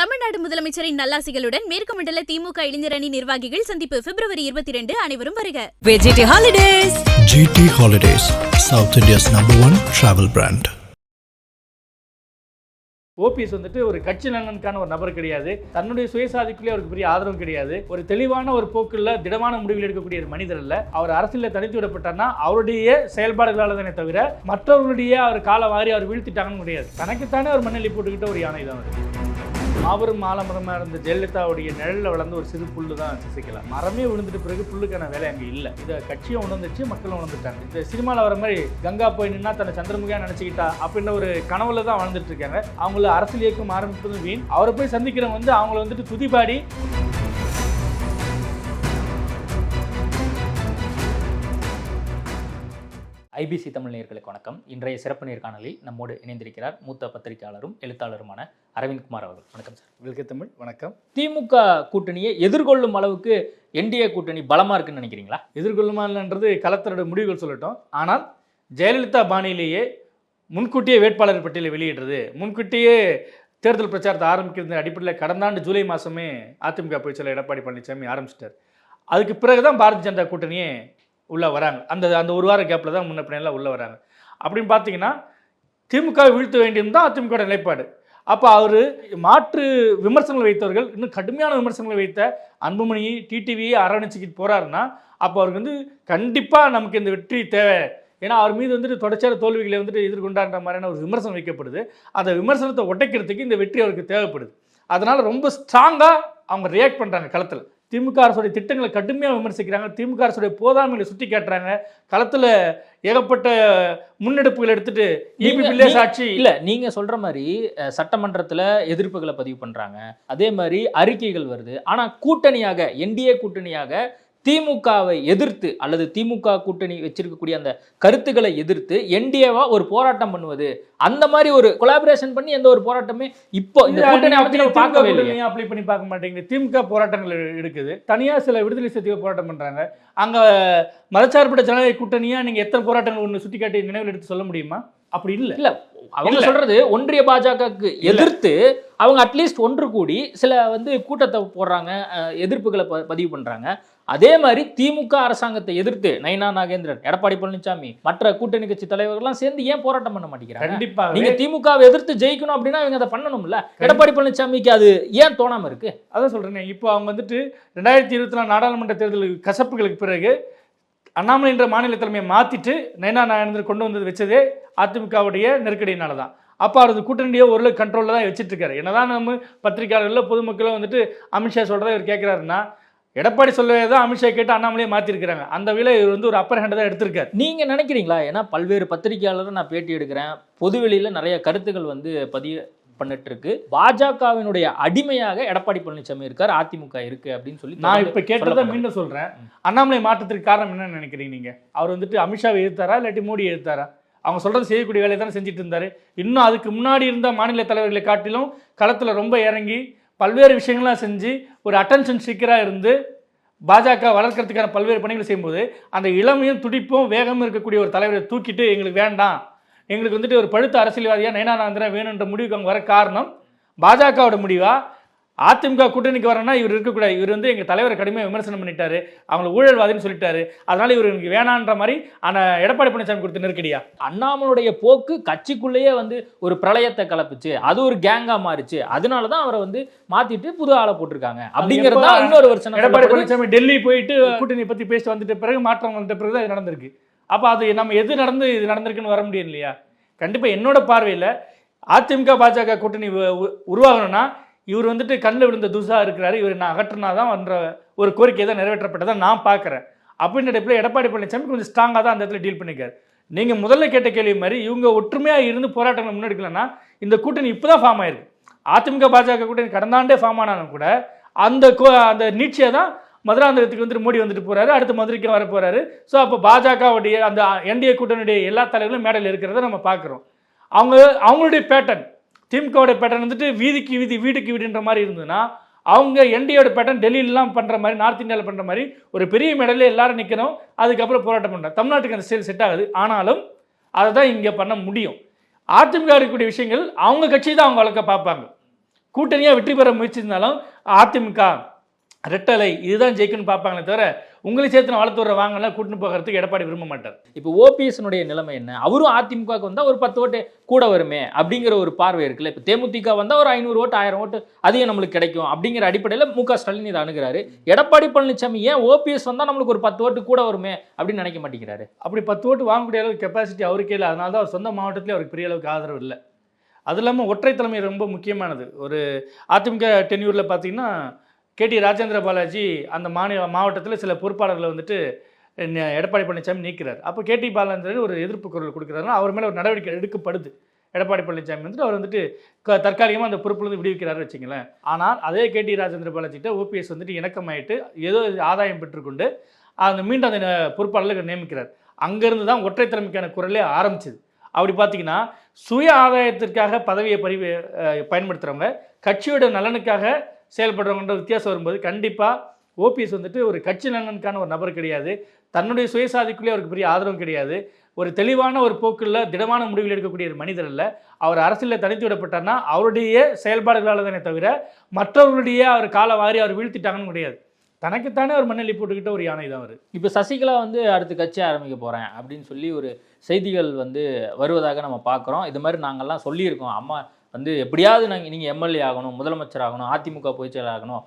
தமிழ்நாடு முதலமைச்சரின் நல்லாசிகளுடன் மேற்கு மண்டல திமுக இளைஞர் அணி நிர்வாகிகள் சந்திப்பு February 22 அனைவரும் வருக. GT Holidays. GT Holidays, South India's #1 travel brand. OPS வந்துட்டு ஒரு கட்சி நலனுக்கான ஒரு நபர் கிடையாது. தன்னுடைய சுயசாதிக்குள்ளே அவருக்கு பெரிய ஆதரவும் கிடையாது. ஒரு தெளிவான ஒரு போக்குள்ள திடமான முடிவில் எடுக்கக்கூடிய ஒரு மனிதர் அல்ல. அவர் அரசியலில் தனித்து விடப்பட்டார்னா அவருடைய செயல்பாடுகளால் தானே தவிர மற்றவர்களுடைய அவர் கால வாரி அவர் வீழ்த்திட்டாங்கன்னு கிடையாது. தனக்குத்தானே ஒரு மண்ணெல்லி போட்டுக்கிட்ட ஒரு யானை தான் அவர். மாபெரும் ஆலமரமாக இருந்த ஜெயலலிதாவுடைய நிழலில் வளர்ந்து ஒரு சிறு புல்லு தான் சசிகலா. மரமே விழுந்துட்டு பிறகு புல்லுக்கான வேலை அங்கே இல்லை. இதை கட்சியும் உணர்ந்துச்சு, மக்களும் உணர்ந்துட்டாங்க. இந்த சினிமாவில் வர மாதிரி கங்கா போய் நின்னா தன்னை சந்திரமுகியா நினச்சிக்கிட்டா அப்படின்ற ஒரு கனவுல தான் வாழ்ந்துட்டு இருக்காங்க. அவங்கள அரசியல் இயக்கம் ஆரம்பிப்பதும் வீண். அவரை போய் சந்திக்கிறவங்க வந்து அவங்கள வந்துட்டு துதிபாடி ஐபிசி தமிழ் நேயர்களுக்கு வணக்கம். இன்றைய சிறப்பு நேர்காணலில் நம்மோடு இணைந்திருக்கிறார் மூத்த பத்திரிகையாளரும் எழுத்தாளருமான அரவிந்த்குமார் அவர்கள். வணக்கம் சார். வெல்கம் தமிழ். வணக்கம். திமுக கூட்டணியை எதிர்கொள்ளும் அளவுக்கு என்டிஏ கூட்டணி பலமாக இருக்குன்னு நினைக்கிறீங்களா? எதிர்கொள்ளுமான்றது களத்தரோட முடிவுகள் சொல்லட்டும். ஆனால் ஜெயலலிதா பாணியிலேயே முன்கூட்டியே வேட்பாளர் பட்டியலை வெளியிடுறது, முன்கூட்டியே தேர்தல் பிரச்சாரத்தை ஆரம்பிக்கிறது அடிப்படையில் கடந்த ஆண்டு ஜூலை மாதமே அதிமுக பொதுச்செயலாளர் எடப்பாடி பழனிசாமி ஆரம்பிச்சிட்டார். அதுக்கு பிறகு தான் பாரதிய ஜனதா கூட்டணியே உள்ளே வராங்க. அந்த ஒரு வார கேப்பில் தான் முன்ன பின்னெல்லாம் உள்ளே வராங்க. அப்படின்னு பார்த்தீங்கன்னா திமுகவை வீழ்த்த வேண்டியது தான் அதிமுக நிலைப்பாடு. அப்போ அவர் மாற்று விமர்சனங்கள் வைத்தவர்கள், இன்னும் கடுமையான விமர்சனங்களை வைத்த அன்புமணி டிடிவியை அரவணைச்சிக்கிட்டு போகிறாருன்னா அப்போ அவருக்கு வந்து கண்டிப்பாக நமக்கு இந்த வெற்றி தேவை. ஏன்னா அவர் மீது வந்துட்டு தொடர்ச்சியான தோல்விகளை வந்துட்டு எதிர்கொண்டான்ற மாதிரியான ஒரு விமர்சனம் வைக்கப்படுது. அந்த விமர்சனத்தை உடைக்கிறதுக்கு இந்த வெற்றி அவருக்கு தேவைப்படுது. அதனால் ரொம்ப ஸ்ட்ராங்காக அவங்க ரியாக்ட் பண்ணுறாங்க களத்தில். திமுக அரசுடைய திட்டங்களை கடுமையாக விமர்சிக்கிறாங்க. திமுக அரசுடைய போதாமைகளை சுட்டி காட்டுறாங்க. களத்தில் ஏகப்பட்ட முன்னெடுப்புகள் எடுத்துட்டு இபிபிலே சாட்சி இல்லை. நீங்கள் சொல்கிற மாதிரி சட்டமன்றத்தில் எதிர்ப்புகளை பதிவு பண்ணுறாங்க. அதே மாதிரி அறிக்கைகள் வருது. ஆனால் கூட்டணியாக என்டிஏ கூட்டணியாக திமுகவை எதிர்த்து அல்லது திமுக கூட்டணி வச்சிருக்கக்கூடிய அந்த கருத்துக்களை எதிர்த்து என்டிஏவா ஒரு போராட்டம் பண்ணுவது, அந்த மாதிரி ஒரு கொலாபரேஷன் பண்ணி எந்த ஒரு போராட்டமே இப்போ இந்த கூட்டணி பார்க்கவே இல்லையா? அப்ளை பண்ணி பார்க்க மாட்டேங்குது. திமுக போராட்டங்கள் எடுக்குது, தனியாக சில விடுதலை சிறுத்தைகள் போராட்டம் பண்ணுறாங்க. அங்கே மதச்சார்பற்ற ஜனநாயக கூட்டணியாக நீங்கள் எத்தனை போராட்டங்கள் ஒன்று சுட்டி காட்டி நினைவில் எடுத்து சொல்ல முடியுமா? அப்படி இல்லை. இல்லை, அவங்க சொல்றது ஒன்றிய பாஜகவுக்கு எதிர்த்து அவங்க அட்லீஸ்ட் ஒன்று கூடி சில வந்து கூட்டத்தை போடுறாங்க, எதிர்ப்புகளை பதிவு பண்றாங்க. அதே மாதிரி திமுக அரசாங்கத்தை எதிர்த்து நயினா நாகேந்திரன், எடப்பாடி பழனிசாமி, மற்ற கூட்டணி கட்சி தலைவர்கள்லாம் சேர்ந்து ஏன் போராட்டம் பண்ண மாட்டேங்கிறாங்க? கண்டிப்பா நீங்க திமுகவை எதிர்த்து ஜெயிக்கணும் அப்படின்னா இவங்க அதை பண்ணணும்ல. எடப்பாடி பழனிசாமிக்கு அது ஏன் தோணாம இருக்கு? அதான் சொல்றேன். இப்போ அவங்க வந்துட்டு 2024 நாடாளுமன்ற தேர்தல் கசப்புகளுக்கு பிறகு அண்ணாமலை என்ற மாநில தலைமையை மாற்றிட்டு நயினா நாகேந்திரன் கொண்டு வந்தது வச்சதே அதிமுகவுடைய நெருக்கடியினால தான். அப்போ அவரது கூட்டணியை ஓரளவு கண்ட்ரோலில் தான் வச்சுட்டு இருக்காரு. என்னதான் நம்ம பத்திரிகையாளர்கள் பொதுமக்களும் வந்துட்டு அமித்ஷா சொல்கிறத இவர் கேட்குறாருன்னா, எடப்பாடி சொல்லவே தான் அமித்ஷா கேட்டு அண்ணாமலையே மாற்றிருக்கிறாங்க. அந்த வேலை இவர் வந்து ஒரு அப்பர் ஹேண்டை தான் எடுத்திருக்காரு. நீங்கள் நினைக்கிறீங்களா? ஏன்னா பல்வேறு பத்திரிகையாளரை நான் பேட்டி எடுக்கிறேன், பொதுவெளியில் நிறைய கருத்துக்கள் வந்து பண்ணிட்டு இருக்கு. பாஜகவினுடைய அடிமையாக எடப்பாடி பழனிசாமி இருக்கார், அதிமுக இருக்கு அப்படின்னு சொல்லி நான் இப்ப கேட்டதை மீண்டும் சொல்றேன். அண்ணாமலை மாற்றத்திற்கு காரணம் என்னன்னு நினைக்கிறீங்க நீங்க? அவர் வந்துட்டு அமித்ஷாவை எதிர்த்தாரா இல்லாட்டி மோடி எதிர்த்தாரா? அவங்க சொல்றது செய்யக்கூடிய வேலையை தானே செஞ்சுட்டு இருந்தாரு. இன்னும் அதுக்கு முன்னாடி இருந்த மாநில தலைவர்களை காட்டிலும் களத்துல ரொம்ப இறங்கி பல்வேறு விஷயங்கள்லாம் செஞ்சு ஒரு அட்டென்ஷன் சீக்கராக இருந்து பாஜக வளர்க்கறதுக்கான பல்வேறு பணிகளை செய்யும்போது அந்த இளமையும் துடிப்பும் வேகமும் இருக்கக்கூடிய ஒரு தலைவரை தூக்கிட்டு எங்களுக்கு வேண்டாம், எங்களுக்கு வந்துட்டு ஒரு பழுத்த அரசியல்வாதியாக நயினா நாகேந்திரன் வேணுன்ற முடிவுக்கு அவங்க வர காரணம் பாஜகவோட முடிவா? அதிமுக கூட்டணிக்கு வரனா இவர் இருக்கக்கூடாது, இவர் வந்து எங்கள் தலைவரை கடுமையாக விமர்சனம் பண்ணிட்டாரு, அவங்கள ஊழல்வாதின்னு சொல்லிட்டாரு, அதனால இவர் எனக்கு வேணான்ற மாதிரி ஆனால் எடப்பாடி பழனிசாமி கொடுத்த நெருக்கடியா? அண்ணாமலுடைய போக்கு கட்சிக்குள்ளேயே வந்து ஒரு பிரளயத்தை கலப்புச்சு, அது ஒரு கேங்கா மாறிச்சு, அதனால தான் அவரை வந்து மாத்திட்டு புது ஆளை போட்டிருக்காங்க அப்படிங்கிறது தான் இன்னொரு வருஷம். எடப்பாடி பழனிசாமி டெல்லி போயிட்டு கூட்டணி பற்றி பேசிட்டு வந்துட்ட பிறகு மாற்றம் வந்த பிறகு தான் இது நடந்திருக்கு. அப்போ அது நம்ம எது நடந்து இது நடந்திருக்குன்னு வர முடியும் இல்லையா? கண்டிப்பாக என்னோட பார்வையில் அதிமுக பாஜக கூட்டணி உருவாகணும்னா இவர் வந்துட்டு கண்ணில் விழுந்த தூசா இருக்கிறாரு, இவர் நான் அகற்றினா தான் என்ற ஒரு கோரிக்கை தான் நிறைவேற்றப்பட்டதை நான் பார்க்குறேன். அப்படின்ற இடத்துல எடப்பாடி பழனிசாமி கொஞ்சம் ஸ்ட்ராங்காக தான் அந்த இடத்துல டீல் பண்ணிக்காரு. நீங்கள் முதல்ல கேட்ட கேள்வி மாதிரி இவங்க ஒற்றுமையாக இருந்து போராட்டங்களை முன்னெடுக்கலன்னா இந்த கூட்டணி இப்போ தான் ஃபார்ம் ஆயிருக்கு. அதிமுக பாஜக கூட்டணி கடந்த ஆண்டே ஃபார்ம் ஆனாலும் கூட அந்த நீட்சியை தான் மதுராந்தகத்துக்கு வந்துட்டு மோடி வந்துட்டு போறாரு, அடுத்து மதுரைக்கு வர போறாரு. ஸோ அப்போ பாஜகவுடைய அந்த என்டிஏ கூட்டணியுடைய எல்லா தலைவர்களும் மேடையில் இருக்கிறத நம்ம பார்க்குறோம். அவங்களுடைய பேட்டர்ன், திமுகவுடைய பேட்டர்ன் வந்துட்டு வீதிக்கு வீதி வீடுக்கு வீடுன்ற மாதிரி இருந்ததுன்னா அவங்க என்டிஏட பேட்டர்ன் டெல்லியிலாம் பண்ணுற மாதிரி, நார்த் இந்தியாவில் பண்ணுற மாதிரி ஒரு பெரிய மேடையில் எல்லாரும் நிற்கணும், அதுக்கப்புறம் போராட்டம் பண்ணுறோம். தமிழ்நாட்டுக்கு அந்த ஸ்டைல் செட் ஆகுது. ஆனாலும் அதை தான் இங்கே பண்ண முடியும். அதிமுக இருக்கக்கூடிய விஷயங்கள் அவங்க கட்சி தான் அவங்க வளர்க்க பார்ப்பாங்க. கூட்டணியாக வெற்றி பெற முயற்சிருந்தாலும் அதிமுக ரெட்டலை இதுதான் ஜெயிக்கணும்னு பார்ப்பாங்களே தவிர உங்களை சேர்த்து வளர்த்து வர வாங்கலாம் கூட்டின்னு போகிறதுக்கு எடப்பாடி விரும்ப மாட்டார். இப்போ ஓபிஎஸ்னுடைய நிலைமை என்ன? அவரும் அதிமுகவுக்கு வந்தால் ஒரு 10 ஓட்டு கூட வருமே அப்படிங்கிற ஒரு பார்வை இருக்குல்ல. இப்போ தேமுதிக வந்தால் ஒரு 500 ஓட்டு 1000 ஓட்டு அதிகம் நம்மளுக்கு கிடைக்கும் அப்படிங்கிற அடிப்படையில் மு.க. ஸ்டாலின் இதை அணுகிறாரு. எடப்பாடி பழனிசாமி ஏன் ஓபிஎஸ் வந்தால் நம்மளுக்கு ஒரு 10 ஓட்டு கூட வருமே அப்படின்னு நினைக்க மாட்டேங்கிறாரு? அப்படி 10 ஓட்டு வாங்கக்கூடிய அளவுக்கு கெப்பாசிட்டி அவருக்கே இல்லை. அதனால தான் அவர் சொந்த மாவட்டத்திலே அவருக்கு பெரிய அளவுக்கு ஆதரவு இல்லை. அது இல்லாமல் ஒற்றை தலைமை ரொம்ப முக்கியமானது. ஒரு அதிமுக டென்யூரில் பார்த்தீங்கன்னா கேடி ராஜேந்திர பாலாஜி அந்த மாவட்டத்தில் சில பொறுப்பாளர்களை வந்துட்டு எடப்பாடி பழனிசாமி நீக்கிறார். அப்போ கேடி பாலாஜி ஒரு எதிர்ப்பு குரல் கொடுக்குறாருன்னா அவர் மேலே ஒரு நடவடிக்கை எடுக்கப்படுது. எடப்பாடி பழனிசாமி வந்துட்டு அவர் வந்துட்டு தற்காலிகமாக அந்த பொறுப்புலேருந்து விடுவிக்கிறாரு வச்சுங்களேன். ஆனால் அதே கேடி ராஜேந்திர பாலாஜிட்ட ஓபிஎஸ் வந்துட்டு இணக்கமாயிட்டு ஏதோ ஆதாயம் பெற்றுக்கொண்டு மீண்டும் அந்த பொறுப்பாளர்களை நியமிக்கிறார். அங்கேருந்து தான் ஒற்றை தலைமைக்கான குரலே ஆரம்பிச்சுது. அப்படி பார்த்தீங்கன்னா சுய ஆதாயத்திற்காக பதவியை பயன்படுத்துகிறவங்க கட்சியோட நலனுக்காக செயல்படுறவங்கன்ற வித்தியாசம் வரும்போது கண்டிப்பாக ஓபிஎஸ் வந்துட்டு ஒரு கட்சி நலனுக்கான ஒரு நபர் கிடையாது. தன்னுடைய சுயசாதிக்குள்ளே அவருக்கு பெரிய ஆதரவும் கிடையாது. ஒரு தெளிவான ஒரு போக்கில் திடமான முடிவில் எடுக்கக்கூடிய ஒரு மனிதர் இல்லை. அவர் அரசியலில் தனித்து விடப்பட்டார்னா அவருடைய செயல்பாடுகளால் தானே தவிர மற்றவர்களுடைய அவர் காலை வாரி அவர் வீழ்த்திட்டாங்கன்னு கிடையாது. தனக்குத்தானே ஒரு மண்ணெல்லி போட்டுக்கிட்ட ஒரு யானை தான் அவர். இப்போ சசிகலா வந்து அடுத்து கட்சி ஆரம்பிக்க போகிறேன் அப்படின்னு சொல்லி ஒரு செய்திகள் வந்து வருவதாக நம்ம பார்க்குறோம். இது மாதிரி நாங்கள்லாம் சொல்லியிருக்கோம். அம்மா வந்து எப்படியாவது நீங்கள் எம்எல்ஏ ஆகணும், முதலமைச்சர் ஆகணும், அதிமுக பொதுச்செயலாளர் ஆகணும்,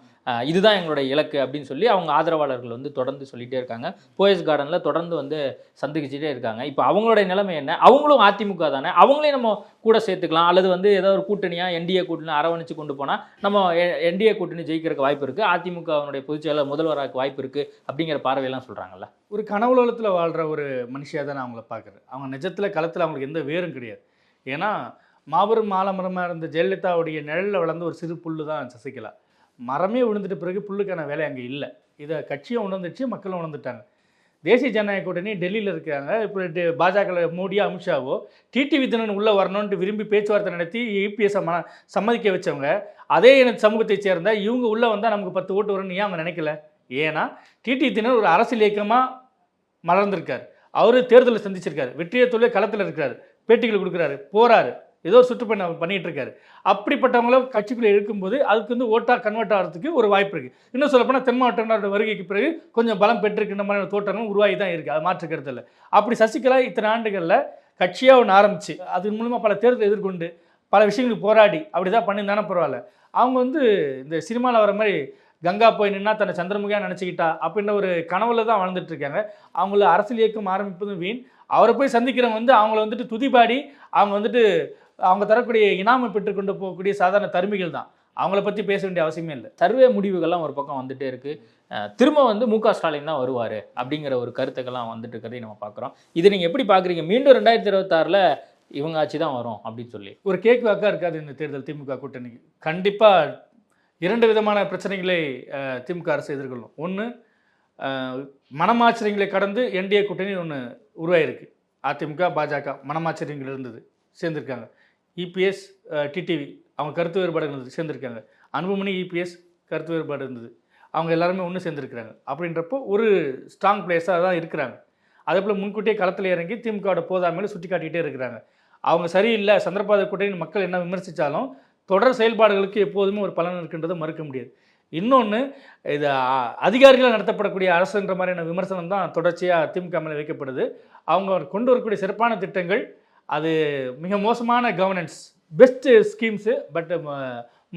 இதுதான் எங்களுடைய இலக்கு அப்படின்னு சொல்லி அவங்க ஆதரவாளர்கள் வந்து தொடர்ந்து சொல்லிகிட்டே இருக்காங்க. போயஸ் கார்டனில் தொடர்ந்து வந்து சந்திச்சுட்டே இருக்காங்க. இப்போ அவங்களுடைய நிலைமை என்ன? அவங்களும் அதிமுக தானே, அவங்களையும் நம்ம கூட சேர்த்துக்கலாம். அல்லது வந்து ஏதோ ஒரு கூட்டணியாக என்டிஏ கூட்டணி அரவணைச்சு கொண்டு போனால் நம்ம என்டிஏ கூட்டணி ஜெயிக்கிறதுக்கு வாய்ப்பு இருக்குது, அதிமுகவுடைய பொதுச்செயலாளர் முதல்வராக வாய்ப்பு இருக்குது அப்படிங்கிற பார்வையெல்லாம் சொல்கிறாங்கல்ல. ஒரு கனவுலகத்தில் வாழ்கிற ஒரு மனுஷியாக தான் நான் அவங்கள பார்க்குறேன். அவங்க நிஜத்தில் களத்தில் அவங்களுக்கு எந்த வேரும் கிடையாது. ஏன்னா மாபெரும் மாலமரமாக இருந்த ஜெயலலிதாவுடைய நிழலில் வளர்ந்த ஒரு சிறு புல்லு தான் சசிகலா. மரமே விழுந்துட்ட பிறகு புல்லுக்கான வேலை அங்கே இல்லை. இதை கட்சியும் உணர்ந்துச்சு, மக்களும் உணர்ந்துட்டாங்க. தேசிய ஜனநாயக கூட்டணி டெல்லியில் இருக்காங்க. இப்போ பாஜக மோடியோ அமித்ஷாவோ டிடிவி தினன் உள்ளே வரணுன்ட்டு விரும்பி பேச்சுவார்த்தை நடத்தி இபிஎஸ்ஸை சம்மதிக்க வச்சவங்க அதே சமூகத்தை சேர்ந்த இவங்க உள்ளே வந்தால் நமக்கு 10 ஓட்டு வரும்னு ஏன் அவங்க நினைக்கல? ஏன்னா டிடிவி தினன் ஒரு அரசியல் இயக்கமாக மலர்ந்திருக்கார். அவர் தேர்தலில் சந்திச்சிருக்காரு, வெற்றியை தொழில் களத்தில் இருக்கார், பேட்டிகள் கொடுக்குறாரு, போகிறாரு, ஏதோ ஒரு சுற்றுப்பயணம் பண்ணிகிட்டு இருக்காரு. அப்படிப்பட்டவங்கள கட்சிக்குள்ளே இருக்கும்போது அதுக்கு வந்து ஓட்டாக கன்வெர்ட் ஆகிறதுக்கு ஒரு வாய்ப்பு இருக்குது. இன்னும் சொல்லப்போனால் தென் மாவட்ட வருகைக்கு பிறகு கொஞ்சம் பலம் பெற்றிருக்கின்ற மாதிரியான தோற்றமும் உருவாகி தான் இருக்குது. அது மாற்றுக்கிறது இல்லை. அப்படி சசிகலா இத்தனை ஆண்டுகளில் கட்சியாக ஒன்று ஆரம்பிச்சு அதன் மூலமாக பல தேர்தல் எதிர்கொண்டு பல விஷயங்களுக்கு போராடி அப்படி தான் பண்ணியிருந்தானே பரவாயில்ல. அவங்க வந்து இந்த சினிமாவில் வர மாதிரி கங்கா போய் நின்னா தன்னை சந்திரமுகியாக நினச்சிக்கிட்டா அப்படின்ற ஒரு கனவுல தான் வாழ்ந்துட்டு இருக்காங்க. அவங்கள அரசியல் இயக்கம் ஆரம்பிப்பதும் வீண். அவரை போய் சந்திக்கிறவங்க வந்து அவங்கள வந்துட்டு துதிபாடி அவங்க வந்துட்டு அவங்க தரக்கூடிய இனாமை பெற்றுக்கொண்டு போகக்கூடிய சாதாரண தருமிகள் தான். அவங்கள பற்றி பேச வேண்டிய அவசியமே இல்லை. சர்வே முடிவுகள்லாம் ஒரு பக்கம் வந்துட்டே இருக்கு. திரும்ப வந்து மு.க. ஸ்டாலின் தான் வருவார் அப்படிங்கிற ஒரு கருத்துக்கெல்லாம் வந்துட்டு இருக்கிறதையும் நம்ம பார்க்குறோம். இதை நீங்கள் எப்படி பார்க்குறீங்க? மீண்டும் 2026 இவங்க ஆட்சி தான் வரும் அப்படின்னு சொல்லி ஒரு கேக் வாக்காக இருக்காது இந்த தேர்தல் திமுக கூட்டணிக்கு. கண்டிப்பாக 2 விதமான பிரச்சனைகளை திமுக அரசு எதிர்கொள்ளும். ஒன்று, மனமாச்சரியங்களை கடந்து என்டிஏ கூட்டணி ஒன்று உருவாயிருக்கு. அதிமுக பாஜக மனமாச்சரியங்கள் இருந்தது, சேர்ந்துருக்காங்க. இபிஎஸ் டிடிவி அவங்க கருத்து வேறுபாடு இருந்தது, சேர்ந்துருக்காங்க. அன்புமணி இபிஎஸ் கருத்து வேறுபாடு இருந்தது, அவங்க எல்லாருமே ஒன்று சேர்ந்துருக்கிறாங்க. அப்படின்றப்போ ஒரு ஸ்ட்ராங் பிளேஸாக தான் இருக்கிறாங்க. அதே போல் முன்கூட்டியே களத்தில் இறங்கி திமுகவோட போதாமையில் சுட்டி காட்டிகிட்டே இருக்கிறாங்க. அவங்க சரியில்லை சந்திரபாத கூட்டணி மக்கள் என்ன விமர்சித்தாலும் தொடர் செயல்பாடுகளுக்கு எப்போதுமே ஒரு பலன் இருக்குன்றதை மறுக்க முடியாது. இன்னொன்று, இது அதிகாரிகளால் நடத்தப்படக்கூடிய அரசுன்ற மாதிரியான விமர்சனம் தான் தொடர்ச்சியாக திமுக மேலே வைக்கப்படுது. அவங்க கொண்டு வரக்கூடிய சிறப்பான திட்டங்கள் அது மிக மோசமான கவர்னன்ஸ், பெஸ்ட்டு ஸ்கீம்ஸு பட்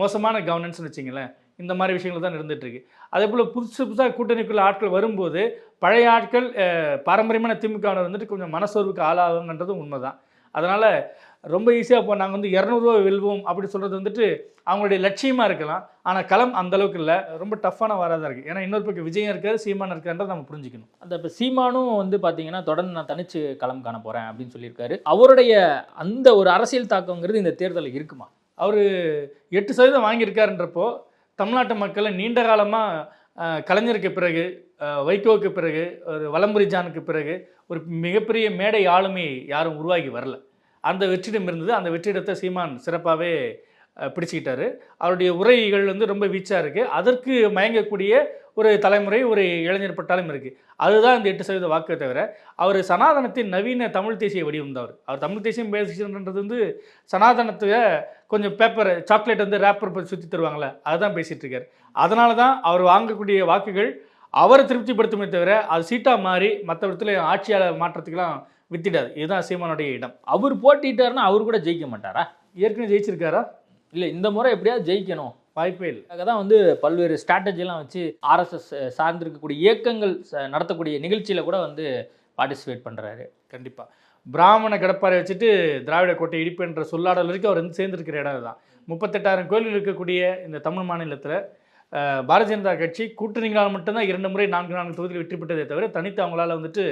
மோசமான கவர்னன்ஸ்னு வச்சிங்களேன். இந்த மாதிரி விஷயங்கள் தான் இருந்துகிட்ருக்கு. அதே போல் புதுசாக கூட்டணிக்குள்ள ஆட்கள் வரும்போது பழைய ஆட்கள் பாரம்பரியமான திமுகவினர் வந்துட்டு கொஞ்சம் மனசோர்வுக்கு ஆளாகுங்கன்றதும் உண்மை தான். அதனால் ரொம்ப ஈஸியாக இப்போ நாங்கள் வந்து 200 ரூபா வெல்வோம் அப்படி சொல்கிறது வந்துட்டு அவங்களுடைய லட்சியமாக இருக்கலாம். ஆனால் களம் அந்தளவுக்கு இல்லை, ரொம்ப டஃப்பான வாராக தான் இருக்குது. ஏன்னா இன்னொரு பக்கம் விஜயம் இருக்காது, சீமான் இருக்கான்றதை நம்ம புரிஞ்சுக்கணும். அந்த இப்போ சீமானும் வந்து பார்த்தீங்கன்னா தொடர்ந்து நான் தனிச்சு களம் காண போகிறேன் அப்படின்னு சொல்லியிருக்காரு. அவருடைய அந்த ஒரு அரசியல் தாக்கங்கிறது இந்த தேர்தலில் இருக்குமா? அவர் 8% வாங்கியிருக்காருன்றப்போ தமிழ்நாட்டு மக்களை நீண்ட காலமாக கலைஞருக்கு பிறகு, வைகோவுக்கு பிறகு, ஒரு வலம்புரி ஜானுக்கு பிறகு ஒரு மிகப்பெரிய மேடை ஆளுமை யாரும் உருவாகி வரல. அந்த வெற்றிடம் இருந்தது. அந்த வெற்றிடத்தை சீமான் சிறப்பாகவே பிடிச்சிக்கிட்டாரு. அவருடைய உரைகள் வந்து ரொம்ப வீச்சாக இருக்குது. அதற்கு மயங்கக்கூடிய ஒரு தலைமுறை ஒரு இளைஞர் பட்டாலும் இருக்குது. அதுதான் இந்த 8% வாக்கை தவிர அவர் சனாதனத்தின் நவீன தமிழ் தேசிய வடிவம் தான். அவர் தமிழ் தேசியம் பேசுகின்றது வந்து சனாதனத்தை கொஞ்சம் பேப்பர் சாக்லேட் வந்து ரேப்பர் சுற்றி தருவாங்களே அதுதான் பேசிகிட்டு இருக்காரு. அதனால தான் அவர் வாங்கக்கூடிய வாக்குகள் அவரை திருப்திப்படுத்துமே தவிர அது சீட்டாக மாறி மற்ற இடத்துல ஆட்சியாளர் மாற்றத்துக்கெல்லாம் வித்திடாது. இதுதான் சீமானுடைய இடம். அவர் போட்டிட்டாருன்னா அவர் கூட ஜெயிக்க மாட்டாரா? ஏற்கனவே ஜெயிச்சிருக்காரா? இல்லை, இந்த முறை எப்படியாவது ஜெயிக்கணும், வாய்ப்பே இல்லை. அதுக்காக தான் வந்து பல்வேறு ஸ்ட்ராட்டஜிலாம் வச்சு ஆர்எஸ்எஸ் சார்ந்திருக்கக்கூடிய இயக்கங்கள் நடத்தக்கூடிய நிகழ்ச்சியில் கூட வந்து பார்ட்டிசிபேட் பண்ணுறாரு. கண்டிப்பாக பிராமண கடப்பாரை வச்சுட்டு திராவிட கோட்டை இடிப்புன்ற சொல்லாடல் வரைக்கும் அவர் வந்து சேர்ந்துருக்கிற இடம் தான். 38,000 கோயில்கள் இருக்கக்கூடிய இந்த தமிழ் மாநிலத்தில் பாரதிய ஜனதா கட்சி கூட்டணிகளால் மட்டும்தான் 2 முறை 4 தொகுதியில் வெற்றி பெற்றதே தவிர தனித்து அவங்களால வந்துட்டு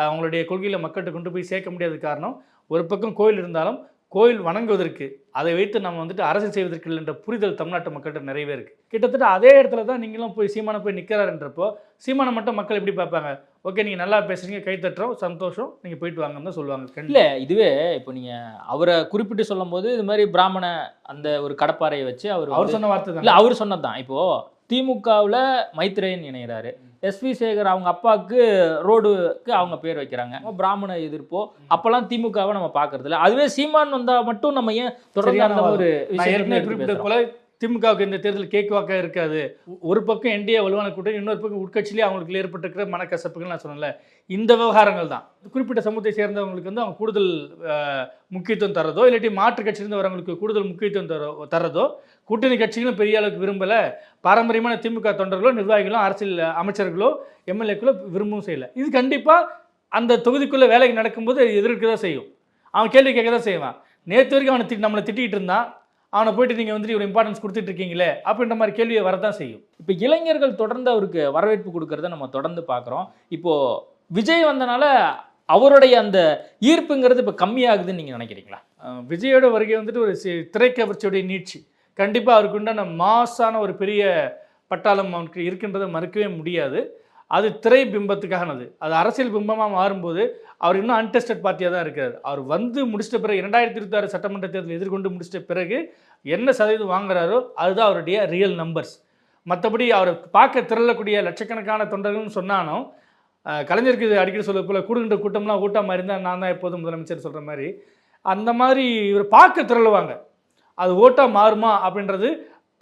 அவங்களுடைய கொள்கையில் மக்கள்கிட்ட கொண்டு போய் சேர்க்க முடியாத காரணம், ஒரு பக்கம் கோயில் இருந்தாலும் கோயில் வணங்குவதற்கு அதை வைத்து நம்ம வந்துட்டு அரசியல் செய்வதற்கு இல்லைன்ற புரிதல் தமிழ்நாட்டு மக்கள்கிட்ட நிறையவே இருக்குது. கிட்டத்தட்ட அதே இடத்துல தான் நீங்களும் போய் சீமானை போய் நிற்கிறாருன்றப்போ சீமானை மட்டும் மக்கள் எப்படி பார்ப்பாங்க? ஓகே, நீங்கள் நல்லா பேசுகிறீங்க, கை தட்டுறோம், சந்தோஷம், நீங்கள் போயிட்டு வாங்கன்னு தான் சொல்லுவாங்க. இல்லை, இதுவே இப்போ நீங்கள் அவரை குறிப்பிட்டு சொல்லும் போது இது மாதிரி பிராமண அந்த ஒரு கடப்பாறையை வச்சு அவர் சொன்ன வார்த்தை தான். இல்லை, அவர் சொன்னது தான். இப்போது திமுகவில் மைத்ரேயன் இணைகிறாரு, எஸ்வி சேகர் அவங்க அப்பாவுக்கு ரோடுக்கு அவங்க பேர் வைக்கிறாங்க, பிராமண எதிர்ப்போ அப்போல்லாம் திமுகவை நம்ம பார்க்கறது இல்லை. அதுவே சீமான் வந்தால் மட்டும் நம்ம ஏன் தொடர்ந்து அந்த ஒரு குறிப்பிட்ட போல திமுகவுக்கு இந்த தேர்தல் கேக் வாக்காக இருக்காது. ஒரு பக்கம் என்டிஏ வலுவான கூட்டணி, இன்னொரு பக்கம் உட்கட்சியிலேயே அவங்களுக்கு ஏற்பட்டிருக்கிற மனக்கசப்புகள் நான் சொன்னல, இந்த விவகாரங்கள் தான் குறிப்பிட்ட சமூகத்தை சேர்ந்தவங்களுக்கு வந்து அவங்க கூடுதல் முக்கியத்துவம் தரதோ இல்லாட்டி மாற்று கட்சியிலிருந்து வரவங்களுக்கு கூடுதல் முக்கியத்துவம் தரதோ கூட்டணி கட்சிகளும் பெரிய அளவுக்கு விரும்பலை. பாரம்பரியமான திமுக தொண்டர்களோ நிர்வாகிகளோ அரசியல் அமைச்சர்களோ எம்எல்ஏக்களோ விரும்பவும் செய்யலை. இது கண்டிப்பாக அந்த தொகுதிக்குள்ளே வேலைக்கு நடக்கும்போது எதிர்க்க தான் செய்யும். அவன் கேள்வி கேட்க தான் செய்வான். நேற்று வரைக்கும் அவனை நம்மளை திட்டிகிட்டு இருந்தான், அவனை போயிட்டு நீங்கள் வந்துட்டு ஒரு இம்பார்ட்டன்ஸ் கொடுத்துட்டு இருக்கீங்களே அப்படின்ற மாதிரி கேள்வியை வரதான் செய்யும். இப்போ இளைஞர்கள் தொடர்ந்து அவருக்கு வரவேற்பு கொடுக்கறத நம்ம தொடர்ந்து பார்க்குறோம். இப்போது விஜய் வந்தனால அவருடைய அந்த ஈர்ப்புங்கிறது இப்போ கம்மியாகுதுன்னு நீங்கள் நினைக்கிறீங்களா? விஜயோட வருகை வந்துட்டு ஒரு திரைக்கவர்ச்சியோடைய நீட்சி கண்டிப்பாக அவருக்கு உண்டான மாசான ஒரு பெரிய பட்டாளம் அவனுக்கு இருக்கின்றதை மறுக்கவே முடியாது. அது திரை பிம்பத்துக்கானது. அது அரசியல் பிம்பமாக மாறும்போது அவர் இன்னும் அன்டெஸ்டட் பார்ட்டியாக தான் இருக்கார். அவர் வந்து முடிச்சிட்ட பிறகு 2026 சட்டமன்ற தேர்தல் எதிர்கொண்டு முடிச்சிட்ட பிறகு என்ன சதவீதம் வாங்குறாரோ அதுதான் அவருடைய ரியல் நம்பர்ஸ். மற்றபடி அவரை பார்க்க திரளக்கூடிய லட்சக்கணக்கான தொண்டர்கள்னு சொன்னாலும் கலைஞருக்கு இது அடிக்கடி சொல்ல போல கூடுகின்ற கூட்டம்லாம் கூட்டமாக இருந்தால் நான் தான் எப்போதும் முதலமைச்சர் சொல்கிற மாதிரி அந்த மாதிரி இவர் பார்க்க திரளுவாங்க. அது ஓட்டாக மாறுமா அப்படின்றது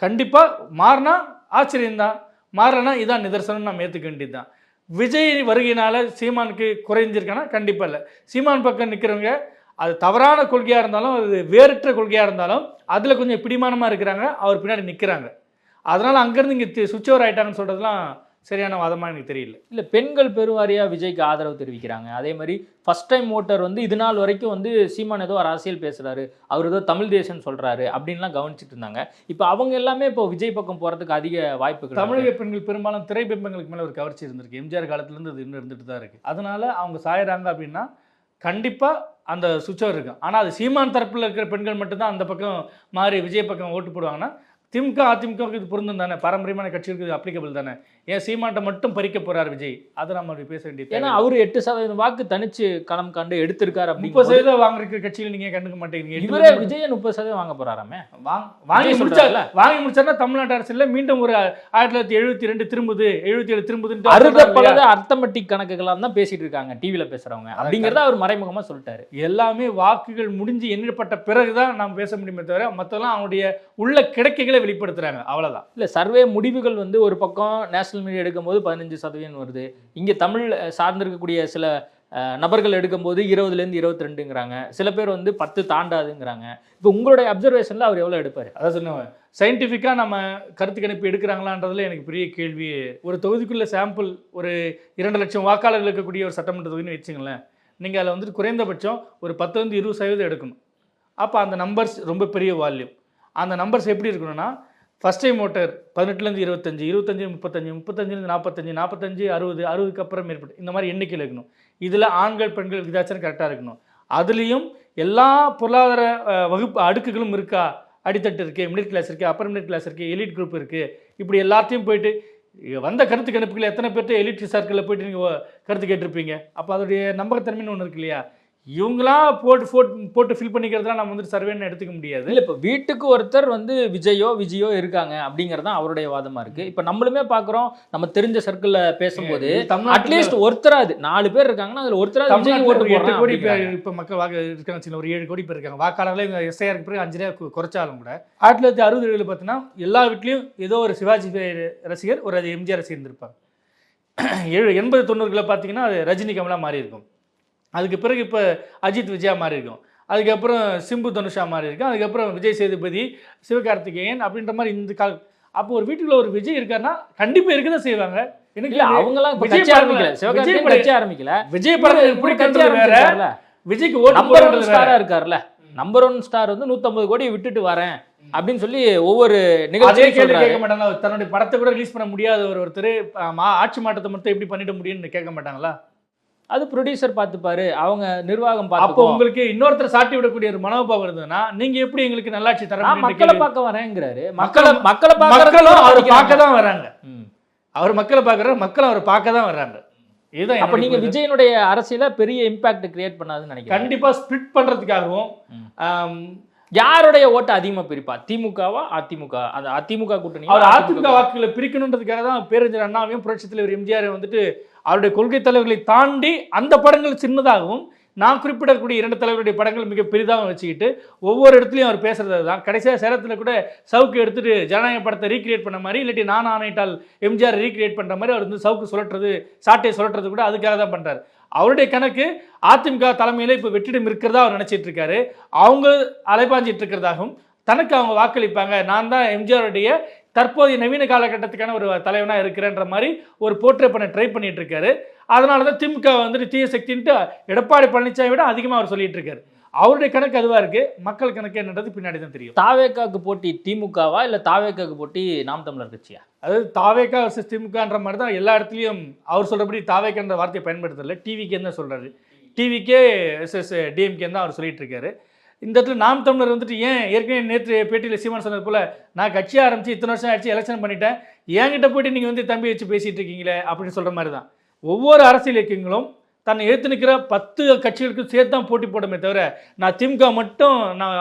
கண்டிப்பாக மாறினா ஆச்சரியம்தான், மாறலைன்னா இதான் நிதர்சனம் நம்ம ஏற்றுக்க வேண்டியது தான். விஜய் வருகையினால் சீமானுக்கு குறைஞ்சிருக்கானா? கண்டிப்பாக இல்லை. சீமான் பக்கம் நிற்கிறவங்க அது தவறான கொள்கையாக இருந்தாலும் அது வேறற்ற கொள்கையாக இருந்தாலும் அதில் கொஞ்சம் பிடிமானமாக இருக்கிறாங்க, அவர் பின்னாடி நிற்கிறாங்க. அதனால் அங்கேருந்து இங்கே சுவிட்ச் ஓவர் ஆகிட்டாங்கன்னு சொல்கிறதுலாம் சரியான வாதமாக எனக்கு தெரியல. இல்லை, பெண்கள் பெருவாரியாக விஜய்க்கு ஆதரவு தெரிவிக்கிறாங்க. அதே மாதிரி ஃபர்ஸ்ட் டைம் ஓட்டர் வந்து இது நாள் வரைக்கும் வந்து சீமான் ஏதோ ஒரு அரசியல் பேசுகிறாரு, அவர் ஏதோ தமிழ் தேசம் சொல்கிறாரு அப்படின்லாம் கவனிச்சிட்டு இருந்தாங்க. இப்போ அவங்க எல்லாமே இப்போ விஜய் பக்கம் போகிறதுக்கு அதிக வாய்ப்புகள். தமிழக பெண்கள் பெரும்பாலும் திரைபிம்பங்களுக்கு மேலே ஒரு கவர்ச்சி இருந்திருக்கு. எம்ஜிஆர் காலத்துலேருந்து அது இன்னும் இருந்துட்டு தான் இருக்குது. அதனால் அவங்க சாயிறாங்க அப்படின்னா கண்டிப்பாக அந்த சுவிட்ச் ஓவர் இருக்கும். ஆனால் அது சீமான் தரப்பில் இருக்கிற பெண்கள் மட்டும்தான் அந்த பக்கம் மாறி விஜய் பக்கம் ஓட்டு போடுவாங்கன்னா திமுக அதிமுகவுக்கு இது பொருந்தும் தானே, பாரம்பரியமான கட்சிகளுக்கு இது அப்ளிகபிள் தானே. ஏன் சீமான்ட்ட மட்டும் பறிக்க போறார் விஜய்? அதை நம்ம அப்படி பேச வேண்டியது. ஏன்னா அவர் 8% வாக்கு தனிச்சு களம் கண்டு எடுத்திருக்காரு. 30% வாங்குற கட்சியில் நீங்க கண்டுக்க மாட்டேங்கிறீங்க. இவரே விஜய் 30% வாங்க போறாராமே. வாங்கி முடிச்சாருன்னா தமிழ்நாட்டு அரசியல் மீண்டும் ஒரு 1972 திரும்புது, 77 திரும்புதுன்னு அறுதப்படாத அர்த்தமெட்டிக் கணக்குகளாக தான் பேசிட்டு இருக்காங்க டிவியில பேசுறவங்க. அப்படிங்கிறத அவர் மறைமுகமா சொல்லிட்டாரு. எல்லாமே வாக்குகள் முடிஞ்சு எண்ணப்பட்ட பிறகுதான் நாம் பேச முடியுமே தவிர மற்றெல்லாம் அவனுடைய உள்ள கிடைக்கைகளை வெளிப்படுத்துறாங்க, அவ்வளவுதான். இல்ல, சர்வே முடிவுகள் வந்து ஒரு பக்கம் நேஷனல் மீடியா எடுக்கும்போது 15% வருது, இங்க தமிழ் சார்ந்திருக்கக்கூடிய சில நபர்கள் எடுக்கும்போது 20லேருந்து 22ங்கிறாங்க, சில பேர் வந்து 10 தாண்டாதுங்கிறாங்க. இப்போ உங்களுடைய அப்சர்வேஷன்ல அவர் எவ்வளவு எடுப்பாரு? அதான் சொன்னேன், சயின்டிஃபிக்காக நம்ம கருத்து கணிப்பு எடுக்கிறாங்களான்றதுல எனக்கு பெரிய கேள்வி. ஒரு தொகுதிக்குள்ள சாம்பிள் ஒரு 2 லட்சம் வாக்காளர்கள் இருக்கக்கூடிய ஒரு சட்டமன்ற தொகுதின்னு வச்சுங்களேன், நீங்கள் அதில் வந்துட்டு குறைந்தபட்சம் ஒரு 10-20% எடுக்கணும். அப்போ அந்த நம்பர்ஸ் ரொம்ப பெரிய வால்யூம். அந்த நம்பர்ஸ் எப்படி இருக்கணும்னா, ஃபஸ்ட் டைம் ஓட்டர் 18லேருந்து 25, 25 35, 35லேருந்து 45, 45 60, 60க்கு அப்புறம் மேற்பட்டு இந்த மாதிரி எண்ணிக்கையில் இருக்கணும். இதில் ஆண்கள் பெண்கள் விகிதாச்சாரம் கரெக்டாக இருக்கணும். அதுலேயும் எல்லா பொருளாதார வகுப்பு அடுக்குகளும் இருக்கா, அடித்தட்டு இருக்குது, மிடில் கிளாஸ் இருக்குது, அப்பர் மிடில் கிளாஸ் இருக்குது, எலிட் குரூப் இருக்குது. இப்படி எல்லாத்தையும் போயிட்டு வந்த கருத்து கணிப்புகள் எத்தனை பேர்ட்டு எலிட் சர்க்கிளில் போயிட்டு நீங்கள் கருத்து கேட்டிருப்பீங்க. அப்போ அதோடைய நம்பகத்தன்மைன்னு ஒன்று இருக்கு இல்லையா? இவங்களா போட்டு ஃபில் பண்ணிக்கிறதுலாம் நம்ம வந்துட்டு சர்வேன்னு எடுத்துக்க முடியாது. இல்லை, இப்போ வீட்டுக்கு ஒருத்தர் வந்து விஜயோ இருக்காங்க அப்படிங்கிறது தான் அவருடைய வாதமா இருக்கு. இப்போ நம்மளுமே பார்க்குறோம், நம்ம தெரிஞ்ச சர்க்கிளில் பேசும்போது அட்லீஸ்ட் ஒருத்தராது 4 பேர் இருக்காங்கன்னா அதில் ஒருத்தராது விஜய் ஓட்டு 8 கோடி பேர் இப்போ மக்கள் இருக்காங்க, ஒரு 7 கோடி பேர் இருக்காங்க. வாக்காளர்களே இவங்க எஸ்ஐஆருக்கு பிறகு 5 குறைச்சாலும் கூட 1960 பார்த்தீங்கன்னா எல்லா வீட்லேயும் ஏதோ ஒரு சிவாஜி ரசிகர், ஒரு எம்ஜிஆர் ரசிகர் இருந்திருப்பாங்க. 80-90களில் பார்த்தீங்கன்னா அது ரஜினி கமலா மாறி இருக்கும். அதுக்கு பிறகு இப்போ அஜித் விஜயா மாறி இருக்கும். அதுக்கப்புறம் சிம்பு தனுஷா மாறி இருக்கும். அதுக்கப்புறம் விஜய் சேதுபதி, சிவகார்த்திகேயன் அப்படின்ற மாதிரி இந்த கால. அப்போ ஒரு வீட்டுக்குள்ள ஒரு விஜய் இருக்காருன்னா கண்டிப்பாக இருக்க தான் செய்வாங்க. எனக்கு அவங்களாம் விஜய் ஆரம்பிக்கல. விஜய் படம் எப்படி கட்சி வேற, விஜய்க்கு ஓட்டு நம்பர் 1 ஸ்டாரா இருக்காருல்ல. நம்பர் 1 ஸ்டார் வந்து 150 கோடி விட்டுட்டு வரேன் அப்படின்னு சொல்லி ஒவ்வொரு நிகழ்ச்சியும் கேட்க மாட்டாங்க. தன்னுடைய படத்தை கூட ரிலீஸ் பண்ண முடியாத ஒருத்தர் ஆட்சி மாற்றத்தை மட்டும் எப்படி பண்ணிட முடியும்னு கேட்க மாட்டாங்களா? அது ப்ரொடியூசர் பார்த்துப்பாரு, அவங்க நிர்வாகம் பார்த்து. அப்போ உங்களுக்கு இன்னொருத்தர் சாட்டி விடக்கூடிய ஒரு மனோபாவம் இருந்ததுன்னா நீங்க எப்படி எங்களுக்கு நல்லாட்சி தர மக்களை பார்க்க வரேங்கிறாரு. மக்களும் அவர் பார்க்க தான் வர்றாங்க. அவர் மக்களை பார்க்கறாரு, மக்கள் அவர் பார்க்க தான் வர்றாங்க. இதுதான். அப்ப நீங்க விஜயனுடைய அரசியல பெரிய இம்பாக்ட் கிரியேட் பண்ணாதுன்னு நினைக்கிறேன். கண்டிப்பா ஸ்பிளிட் பண்றதுக்காகவும். யாருடைய ஓட்டு அதிகமா பிரிப்பா, திமுகவா அதிமுக? அந்த அதிமுக கூட்டணி அவர் அதிமுக வாக்குகளை பிரிக்கணுன்றதுக்காக தான் பேரறிஞர் அண்ணாவையும் புரட்சித் தலைவர் எம்ஜிஆர் வந்துட்டு அவருடைய கொள்கை தலைவர்களை தாண்டி அந்த படங்கள் சின்னதாகவும் நான் குறிப்பிடக்கூடிய 2 தலைவருடைய படங்கள் மிக பெரிதாகவும் வச்சுக்கிட்டு ஒவ்வொரு இடத்துலையும் அவர் பேசுறது தான். கடைசியாக சேலத்தில் கூட சவுக்கு எடுத்துட்டு ஜனநாயக படத்தை ரீக்ரியேட் பண்ண மாதிரி, இல்லாட்டி நான் ஆணையிட்டால் எம்ஜிஆர் ரீக்ரியேட் பண்ணுற மாதிரி அவர் வந்து சவுக்கு சுழற்றுறது, சாட்டையை சுழற்றுறது கூட அதுக்காக தான் பண்ணுறாரு. அவருடைய கணக்கு அதிமுக தலைமையில் இப்போ வெற்றிடம் இருக்கிறதா அவர் நினச்சிட்டு இருக்காரு. அவங்க அலைபாஞ்சிட்டு இருக்கிறதாகவும் தனக்கு அவங்க வாக்களிப்பாங்க, நான் தான் எம்ஜிஆருடைய தற்போதைய நவீன காலகட்டத்துக்கான ஒரு தலைவனாக இருக்கிறேன்ற மாதிரி ஒரு போர்ட்ரே பண்ண ட்ரை பண்ணிட்டு இருக்காரு. அதனால தான் திமுக வந்துட்டு தீய சக்தின்ட்டு எடப்பாடி பழனிசாமி விட அதிகமாக அவர் சொல்லிட்டு இருக்காரு. அவருடைய கணக்கு அதுவா இருக்கு, மக்கள் கணக்கு என்னன்றது பின்னாடி தான் தெரியும். தாவேக்காக்கு போட்டி திமுகவா இல்லை தாவேக்காக்கு போட்டி நாம் தமிழர் கட்சியா? அதாவது தாவேக்கா வர்சஸ் திமுகன்ற மாதிரி தான் எல்லா இடத்துலையும் அவர் சொல்றபடி தாவேக்கான்ற வார்த்தையை பயன்படுத்தல. டிவிக்கே தான் சொல்றாரு, டிவிக்கே எஸ்எஸ் டிஎம்கே தான் அவர் சொல்லிட்டு இருக்காரு. இந்த இடத்துல நாம் தமிழர் வந்துட்டு ஏன் ஏற்கனவே நேற்று பேட்டியில் சீமான் சொன்னது போல நான் கட்சி ஆரம்பிச்சு இத்தனை வருஷம் ஆச்சு, எலெக்ஷன் பண்ணிட்டேன், என்கிட்ட போயிட்டு நீங்கள் வந்து தம்பி வச்சு பேசிட்டு இருக்கீங்களே அப்படின்னு சொல்ற மாதிரி தான். ஒவ்வொரு அரசியல் இயக்கங்களும் தன்னை எடுத்து நிற்கிற 10 கட்சிகளுக்கும் சேர்த்து தான் போட்டி போடுமே தவிர நான் திமுக மட்டும் நான்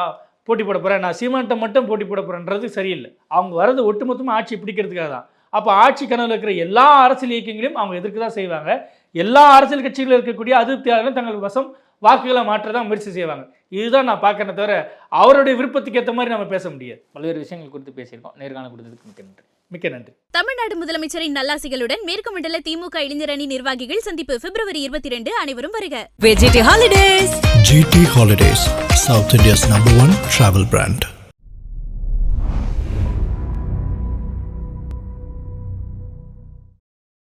போட்டி போட போகிறேன், நான் சீமான்ட்ட மட்டும் போட்டி போட போகிறேன்றது சரியில்லை. அவங்க வரது ஒட்டுமொத்தமாக ஆட்சி பிடிக்கிறதுக்காக தான். அப்போ ஆட்சி கனவில் இருக்கிற எல்லா அரசியல் இயக்கங்களையும் அவங்க எதிர்க்க தான் செய்வாங்க. எல்லா அரசியல் கட்சிகளில் இருக்கக்கூடிய அதிருப்தியாளர்களும் தங்கள் வசம் வாக்குகளை மாற்ற தான் முயற்சி செய்வாங்க. இதுதான் நான் பார்க்கறேன் தவிர அவருடைய விருப்பத்துக்கு ஏற்ற மாதிரி நம்ம பேச முடியாது. பல்வேறு விஷயங்கள் குறித்து பேசியிருக்கோம். நேர்காணல் கொடுத்ததுக்கு மிக்க நன்றி. மிக்க நன்றி. தமிழ்நாடு முதலமைச்சரின் நல்லாசிகளுடன் மேற்கு மண்டல திமுக இளைஞர் அணி நிர்வாகிகள் சந்திப்பு February 22. அனைவரும் வருக. GT Holidays, South India's #1 travel brand.